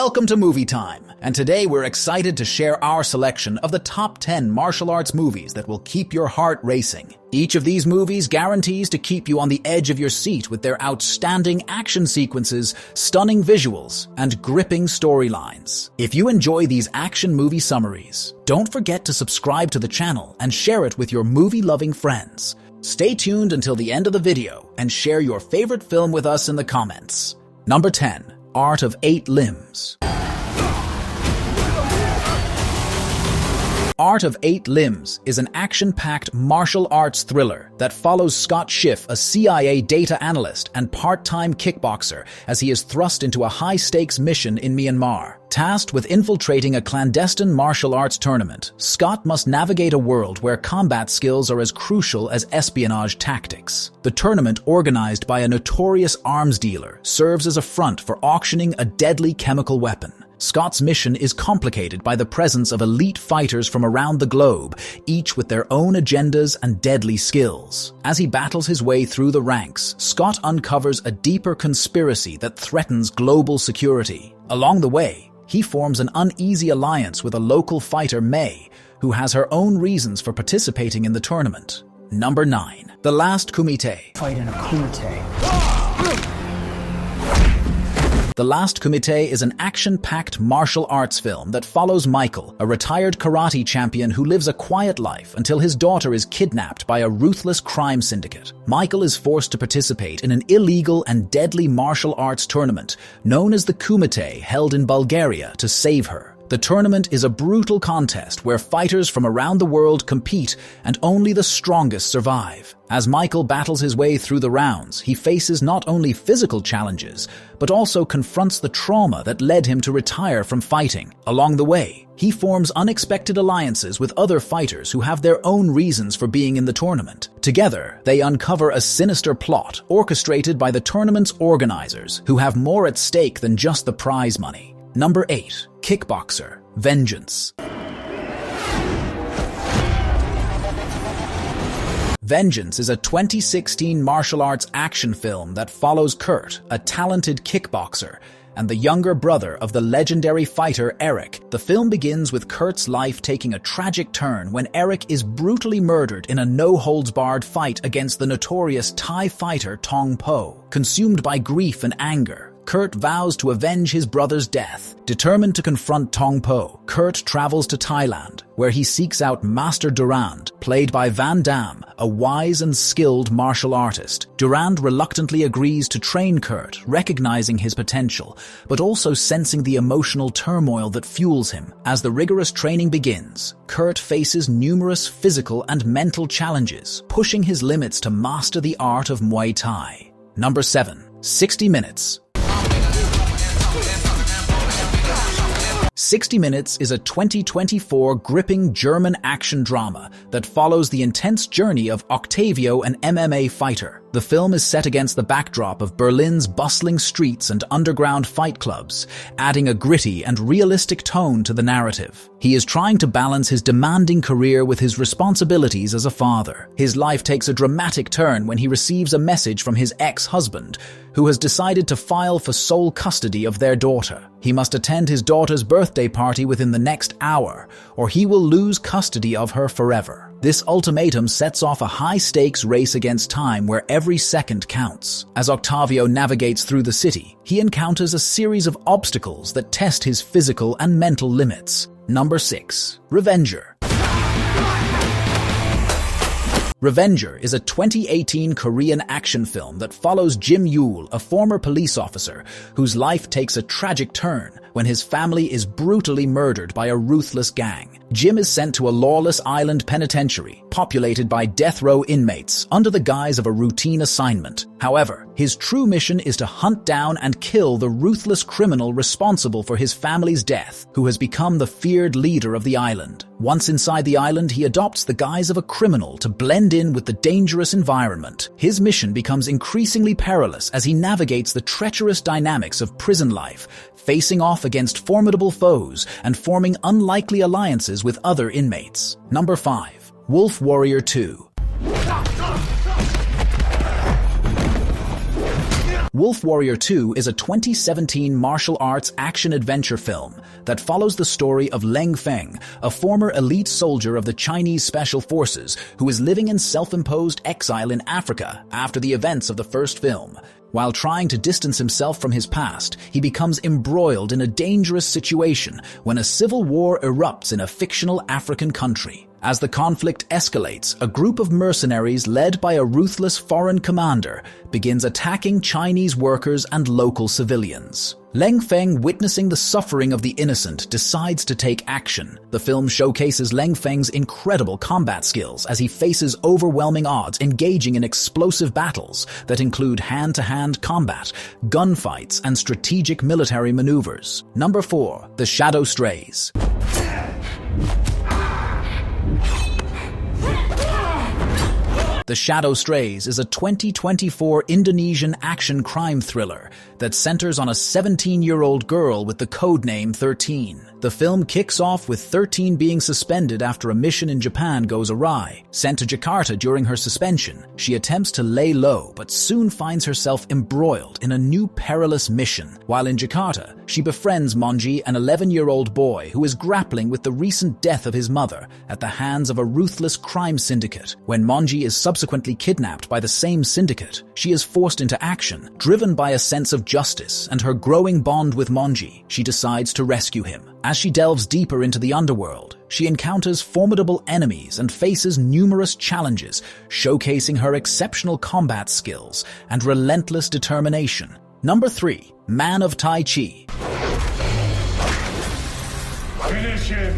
Welcome to Movie Time, and today we're excited to share our selection of the top 10 martial arts movies that will keep your heart racing. Each of these movies guarantees to keep you on the edge of your seat with their outstanding action sequences, stunning visuals, and gripping storylines. If you enjoy these action movie summaries, don't forget to subscribe to the channel and share it with your movie-loving friends. Stay tuned until the end of the video and share your favorite film with us in the comments. Number 10. Art of Eight Limbs. Art of Eight Limbs is an action-packed martial arts thriller that follows Scott Schiff, a CIA data analyst and part-time kickboxer, as he is thrust into a high-stakes mission in Myanmar. Tasked with infiltrating a clandestine martial arts tournament, Scott must navigate a world where combat skills are as crucial as espionage tactics. The tournament, organized by a notorious arms dealer, serves as a front for auctioning a deadly chemical weapon. Scott's mission is complicated by the presence of elite fighters from around the globe, each with their own agendas and deadly skills. As he battles his way through the ranks, Scott uncovers a deeper conspiracy that threatens global security. Along the way, he forms an uneasy alliance with a local fighter, May, who has her own reasons for participating in the tournament. Number 9. The Last Kumite. Fight in a kumite. The Last Kumite is an action-packed martial arts film that follows Michael, a retired karate champion who lives a quiet life until his daughter is kidnapped by a ruthless crime syndicate. Michael is forced to participate in an illegal and deadly martial arts tournament known as the Kumite, held in Bulgaria, to save her. The tournament is a brutal contest where fighters from around the world compete and only the strongest survive. As Michael battles his way through the rounds, he faces not only physical challenges, but also confronts the trauma that led him to retire from fighting. Along the way, he forms unexpected alliances with other fighters who have their own reasons for being in the tournament. Together, they uncover a sinister plot orchestrated by the tournament's organizers, who have more at stake than just the prize money. Number 8. Kickboxer. Vengeance. Vengeance is a 2016 martial arts action film that follows Kurt, a talented kickboxer, and the younger brother of the legendary fighter Eric. The film begins with Kurt's life taking a tragic turn when Eric is brutally murdered in a no-holds-barred fight against the notorious Thai fighter Tong Po. Consumed by grief and anger, Kurt vows to avenge his brother's death. Determined to confront Tong Po, Kurt travels to Thailand, where he seeks out Master Durand, played by Van Damme, a wise and skilled martial artist. Durand reluctantly agrees to train Kurt, recognizing his potential, but also sensing the emotional turmoil that fuels him. As the rigorous training begins, Kurt faces numerous physical and mental challenges, pushing his limits to master the art of Muay Thai. Number 7. 60 Minutes. 60 Minutes is a 2024 gripping German action drama that follows the intense journey of Octavio, an MMA fighter. The film is set against the backdrop of Berlin's bustling streets and underground fight clubs, adding a gritty and realistic tone to the narrative. He is trying to balance his demanding career with his responsibilities as a father. His life takes a dramatic turn when he receives a message from his ex-husband, who has decided to file for sole custody of their daughter. He must attend his daughter's birthday party within the next hour, or he will lose custody of her forever. This ultimatum sets off a high-stakes race against time where every second counts. As Octavio navigates through the city, he encounters a series of obstacles that test his physical and mental limits. Number 6. Revenger. Revenger is a 2018 Korean action film that follows Jim Yul, a former police officer whose life takes a tragic turn when his family is brutally murdered by a ruthless gang. Jim is sent to a lawless island penitentiary, populated by death row inmates, under the guise of a routine assignment. However, his true mission is to hunt down and kill the ruthless criminal responsible for his family's death, who has become the feared leader of the island. Once inside the island, he adopts the guise of a criminal to blend in with the dangerous environment. His mission becomes increasingly perilous as he navigates the treacherous dynamics of prison life, facing off against formidable foes and forming unlikely alliances with other inmates. Number 5. Wolf Warrior 2. Wolf Warrior 2 is a 2017 martial arts action-adventure film that follows the story of Leng Feng, a former elite soldier of the Chinese Special Forces who is living in self-imposed exile in Africa after the events of the first film. While trying to distance himself from his past, he becomes embroiled in a dangerous situation when a civil war erupts in a fictional African country. As the conflict escalates, a group of mercenaries led by a ruthless foreign commander begins attacking Chinese workers and local civilians. Leng Feng, witnessing the suffering of the innocent, decides to take action. The film showcases Leng Feng's incredible combat skills as he faces overwhelming odds, engaging in explosive battles that include hand-to-hand combat, gunfights, and strategic military maneuvers. Number 4. The Shadow Strays. The Shadow Strays is a 2024 Indonesian action crime thriller that centers on a 17-year-old girl with the codename 13. The film kicks off with 13 being suspended after a mission in Japan goes awry. Sent to Jakarta during her suspension, she attempts to lay low but soon finds herself embroiled in a new perilous mission. While in Jakarta, she befriends Monji, an 11-year-old boy who is grappling with the recent death of his mother at the hands of a ruthless crime syndicate. When Monji is subsequently kidnapped by the same syndicate, she is forced into action. Driven by a sense of justice and her growing bond with Monji, she decides to rescue him. As she delves deeper into the underworld, she encounters formidable enemies and faces numerous challenges, showcasing her exceptional combat skills and relentless determination. Number 3. Man of Tai Chi. Finish him!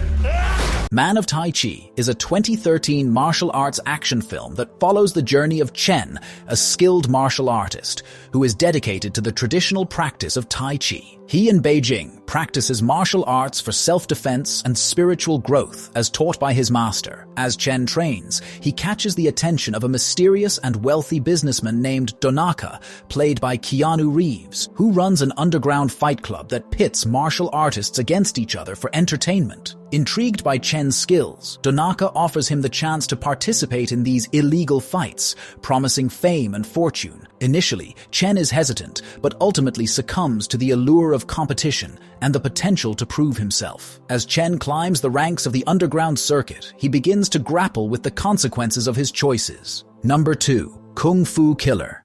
Man of Tai Chi is a 2013 martial arts action film that follows the journey of Chen, a skilled martial artist who is dedicated to the traditional practice of Tai Chi. He in Beijing practices martial arts for self-defense and spiritual growth as taught by his master. As Chen trains, he catches the attention of a mysterious and wealthy businessman named Donaka, played by Keanu Reeves, who runs an underground fight club that pits martial artists against each other for entertainment. Intrigued by Chen's skills, Donaka offers him the chance to participate in these illegal fights, promising fame and fortune. Initially, Chen is hesitant, but ultimately succumbs to the allure of competition and the potential to prove himself. As Chen climbs the ranks of the underground circuit, he begins to grapple with the consequences of his choices. Number 2. Kung Fu Killer.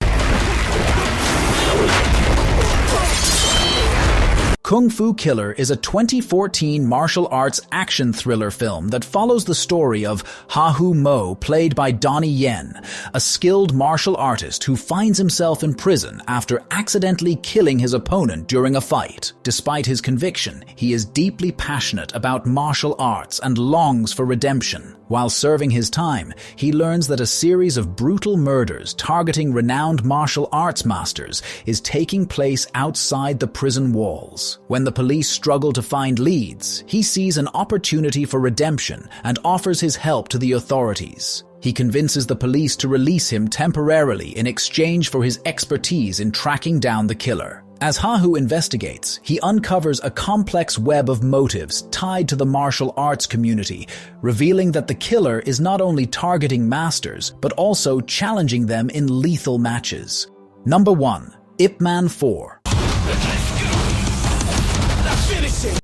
Kung Fu Killer is a 2014 martial arts action thriller film that follows the story of Ha Hu Mo, played by Donnie Yen, a skilled martial artist who finds himself in prison after accidentally killing his opponent during a fight. Despite his conviction, he is deeply passionate about martial arts and longs for redemption. While serving his time, he learns that a series of brutal murders targeting renowned martial arts masters is taking place outside the prison walls. When the police struggle to find leads, he sees an opportunity for redemption and offers his help to the authorities. He convinces the police to release him temporarily in exchange for his expertise in tracking down the killer. As Ha Hu investigates, he uncovers a complex web of motives tied to the martial arts community, revealing that the killer is not only targeting masters, but also challenging them in lethal matches. Number 1. Ip Man 4.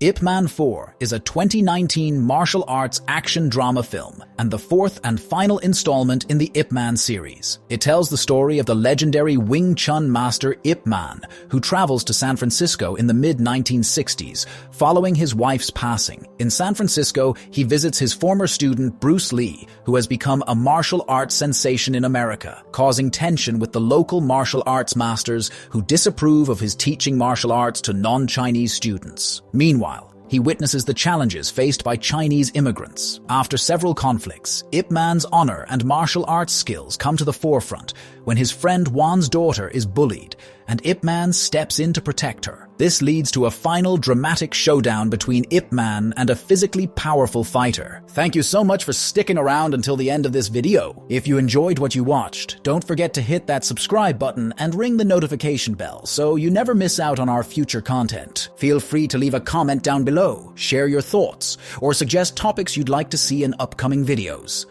Ip Man 4 is a 2019 martial arts action drama film and the fourth and final installment in the Ip Man series. It tells the story of the legendary Wing Chun master Ip Man, who travels to San Francisco in the mid-1960s, following his wife's passing. In San Francisco, he visits his former student Bruce Lee, who has become a martial arts sensation in America, causing tension with the local martial arts masters who disapprove of his teaching martial arts to non-Chinese students. Meanwhile, he witnesses the challenges faced by Chinese immigrants. After several conflicts, Ip Man's honor and martial arts skills come to the forefront when his friend Wan's daughter is bullied, and Ip Man steps in to protect her. This leads to a final dramatic showdown between Ip Man and a physically powerful fighter. Thank you so much for sticking around until the end of this video. If you enjoyed what you watched, don't forget to hit that subscribe button and ring the notification bell so you never miss out on our future content. Feel free to leave a comment down below, share your thoughts, or suggest topics you'd like to see in upcoming videos.